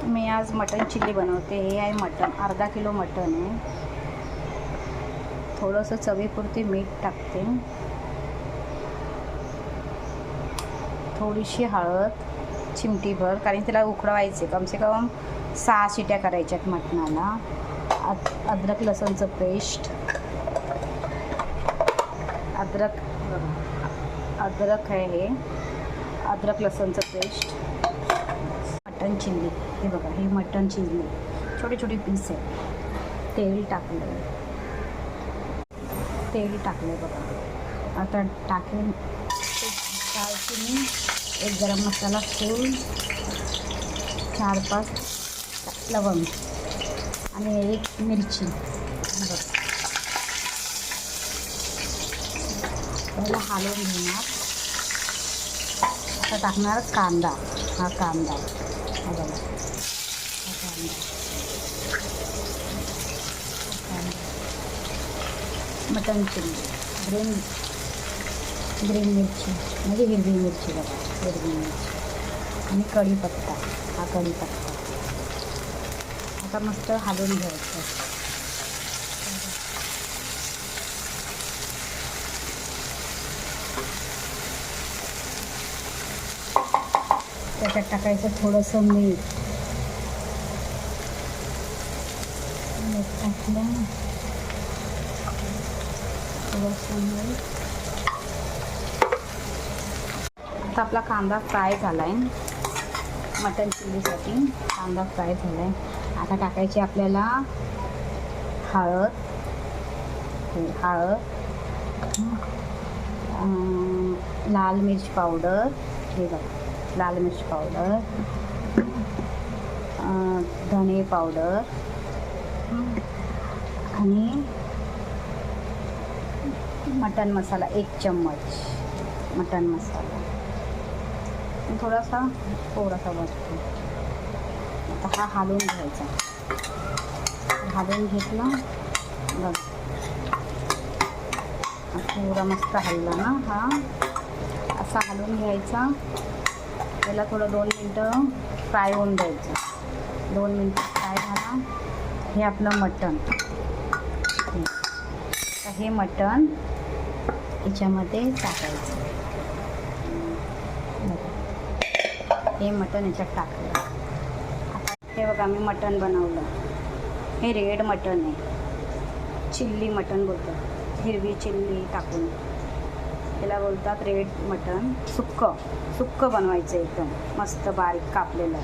मी आज mutton chilli बनवते. हे आहे मटन, अर्धा किलो मटन आहे. थोडंसं चवीपुरती मीठ टाकते, थोडीशी हळद, चिमटीभर, कारण त्याला उकळवायचे. कमसे कम 6 शिट्या करायच्यात मटणाला. अद्रक लसूणचं पेस्ट, अद्रक आहे हे, अद्रक लसूणचं पेस्ट, मटन चिल्ली. हे बघा, हे मटन चिल्ली छोटे छोटे पीस आहे. तेल टाकलं बघा. आता टाकेल दालचिनी, एक गरम मसाला फूल, 4-5 लवंग आणि एक मिरची. पहिला हलवून घेणार. आता टाकणार कांदा. हा कांदा, हा बघा, हा कांदा, मटन चिल्ली, ग्रीन मिरची म्हणजे हिरवी मिरची बघा, हिरवी मिरची आणि कढीपत्ता. हा कढीपत्ता. आता मस्त हलवून घ्यायचं. त्याच्यात टाकायचं थोडंसं मीठ टाकलं, थोडंसं मीठ. आता आपला कांदा फ्राय झाला आहे. मटन चिल्लीसाठी कांदा फ्राय झाला आहे. आता टाकायची आपल्याला हळद, लाल मिर्च पावडर, हे बघा लाल मिर्च पावडर, धने पावडर आणि मटन मसाला 1 चम्मच मटन मसाला, थोडासा वरतो. आता हा हलवून घ्यायचा. हलवून घेतला बघ, थोडा मस्त हलला ना. हा असा हलवून घ्यायचा. त्याला थोडं 2 मिनटं फ्राय होऊन द्यायचं. 2 मिनटं फ्राय झाला. हे आपलं मटण. तर हे मटण याच्यामध्ये टाकायचं. हे मटण याच्यात टाकलं. आता हे बघा, मी मटण बनवलं. हे रेड मटण आहे, चिल्ली मटण बोलतात. हिरवी चिल्ली टाकून त्याला बोलतात रेड मटण. सुक्कं बनवायचं, एकदम मस्त बारीक कापलेलं.